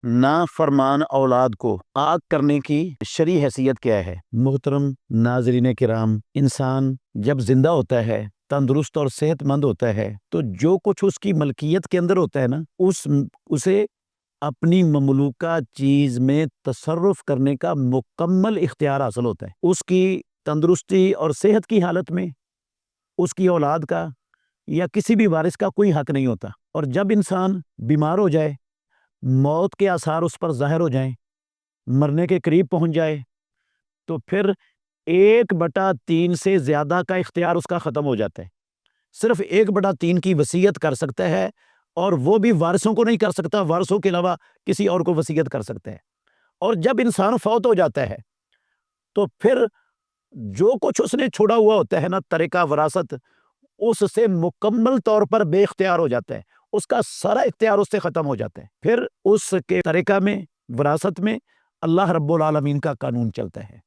نافرمان اولاد کو آگ کرنے کی شرعی حیثیت کیا ہے؟ محترم ناظرین کرام، انسان جب زندہ ہوتا ہے، تندرست اور صحت مند ہوتا ہے، تو جو کچھ اس کی ملکیت کے اندر ہوتا ہے نا، اسے اپنی مملوکہ چیز میں تصرف کرنے کا مکمل اختیار حاصل ہوتا ہے۔ اس کی تندرستی اور صحت کی حالت میں اس کی اولاد کا یا کسی بھی وارث کا کوئی حق نہیں ہوتا، اور جب انسان بیمار ہو جائے، موت کے آثار اس پر ظاہر ہو جائیں، مرنے کے قریب پہنچ جائے، تو پھر 1/3 سے زیادہ کا اختیار اس کا ختم ہو جاتا ہے۔ صرف 1/3 کی وصیت کر سکتا ہے، اور وہ بھی وارثوں کو نہیں کر سکتا، وارثوں کے علاوہ کسی اور کو وصیت کر سکتا ہے۔ اور جب انسان فوت ہو جاتا ہے تو پھر جو کچھ اس نے چھوڑا ہوا ہوتا ہے نا، ترکہ وراثت، اس سے مکمل طور پر بے اختیار ہو جاتا ہے، اس کا سارا اختیار اس سے ختم ہو جاتا ہے۔ پھر اس کے ترکہ میں، وراثت میں اللہ رب العالمین کا قانون چلتا ہے۔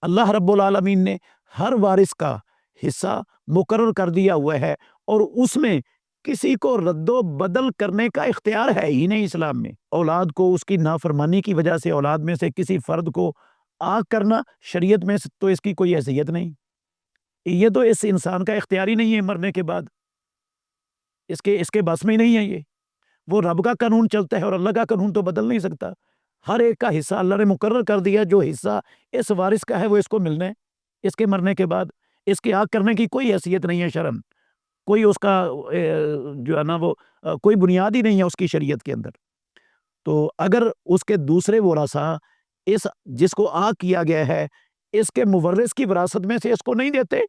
اللہ رب العالمین نے ہر وارث کا حصہ مقرر کر دیا ہوا ہے، اور اس میں کسی کو رد و بدل کرنے کا اختیار ہے ہی نہیں اسلام میں۔ اولاد کو اس کی نافرمانی کی وجہ سے، اولاد میں سے کسی فرد کو آگ کرنا، شریعت میں تو اس کی کوئی حیثیت نہیں۔ یہ تو اس انسان کا اختیار ہی نہیں ہے، مرنے کے بعد اس کے بس میں ہی نہیں ہے۔ یہ وہ رب کا قانون چلتا ہے، اور اللہ کا قانون تو بدل نہیں سکتا۔ ہر ایک کا حصہ اللہ نے مقرر کر دیا، جو حصہ اس وارث کا ہے وہ اس کو ملنا ہے۔ اس کے مرنے کے بعد اس کی آگ کرنے کی کوئی حیثیت نہیں ہے شرعن، کوئی اس کا جو ہے نا وہ کوئی بنیاد ہی نہیں ہے اس کی شریعت کے اندر۔ تو اگر اس کے دوسرے ورثاء اس جس کو آگ کیا گیا ہے، اس کے مورث کی وراثت میں سے اس کو نہیں دیتے،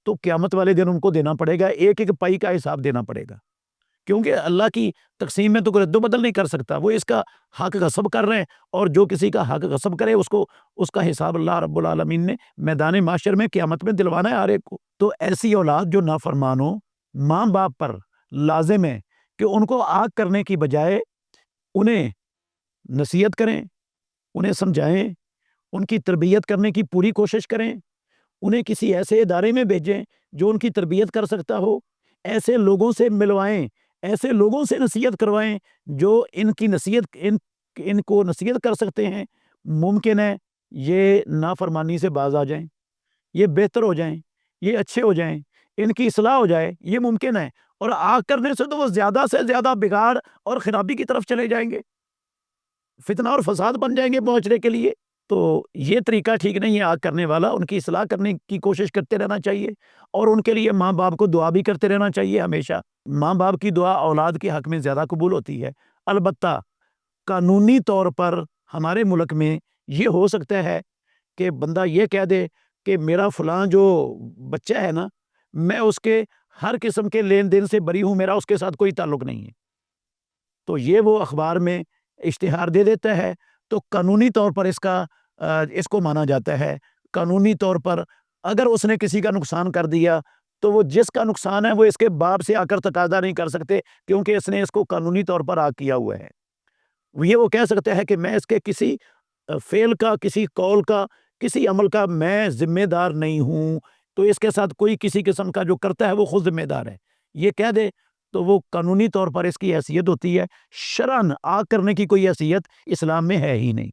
تو قیامت والے دن ان کو دینا پڑے گا، ایک ایک پائی کا حساب دینا پڑے گا، کیونکہ اللہ کی تقسیم میں تو کوئی رد و بدل نہیں کر سکتا۔ وہ اس کا حق غصب کر رہے ہیں، اور جو کسی کا حق غصب کرے اس کا حساب اللہ رب العالمین نے میدان معاشر میں قیامت میں دلوانا ہے ہر ایک کو۔ تو ایسی اولاد جو نافرمان ہو، ماں باپ پر لازم ہے کہ ان کو آگ کرنے کی بجائے انہیں نصیحت کریں، انہیں سمجھائیں، ان کی تربیت کرنے کی پوری کوشش کریں، انہیں کسی ایسے ادارے میں بھیجیں جو ان کی تربیت کر سکتا ہو، ایسے لوگوں سے ملوائیں، ایسے لوگوں سے نصیحت کروائیں جو ان کی نصیحت ان کو نصیحت کر سکتے ہیں۔ ممکن ہے یہ نافرمانی سے باز آ جائیں، یہ بہتر ہو جائیں، یہ اچھے ہو جائیں، ان کی اصلاح ہو جائے، یہ ممکن ہے۔ اور آگ کرنے سے تو وہ زیادہ سے زیادہ بگاڑ اور خرابی کی طرف چلے جائیں گے، فتنہ اور فساد بن جائیں گے معاشرے کے لیے۔ تو یہ طریقہ ٹھیک نہیں ہے آگ کرنے والا۔ ان کی اصلاح کرنے کی کوشش کرتے رہنا چاہیے، اور ان کے لیے ماں باپ کو دعا بھی کرتے رہنا چاہیے ہمیشہ۔ ماں باپ کی دعا اولاد کے حق میں زیادہ قبول ہوتی ہے۔ البتہ قانونی طور پر ہمارے ملک میں یہ ہو سکتا ہے کہ بندہ یہ کہہ دے کہ میرا فلاں جو بچہ ہے نا، میں اس کے ہر قسم کے لین دین سے بری ہوں، میرا اس کے ساتھ کوئی تعلق نہیں ہے، تو یہ وہ اخبار میں اشتہار دے دیتا ہے، تو قانونی طور پر اس کو مانا جاتا ہے۔ قانونی طور پر اگر اس نے کسی کا نقصان کر دیا، تو وہ جس کا نقصان ہے وہ اس کے باپ سے آ کر تقاضا نہیں کر سکتے، کیونکہ اس نے اس کو قانونی طور پر آگ کیا ہوا ہے۔ یہ وہ کہہ سکتا ہے کہ میں اس کے کسی فعل کا، کسی قول کا، کسی عمل کا میں ذمہ دار نہیں ہوں، تو اس کے ساتھ کوئی کسی قسم کا جو کرتا ہے وہ خود ذمہ دار ہے، یہ کہہ دے تو وہ قانونی طور پر اس کی حیثیت ہوتی ہے۔ شرعاً آگ کرنے کی کوئی حیثیت اسلام میں ہے ہی نہیں۔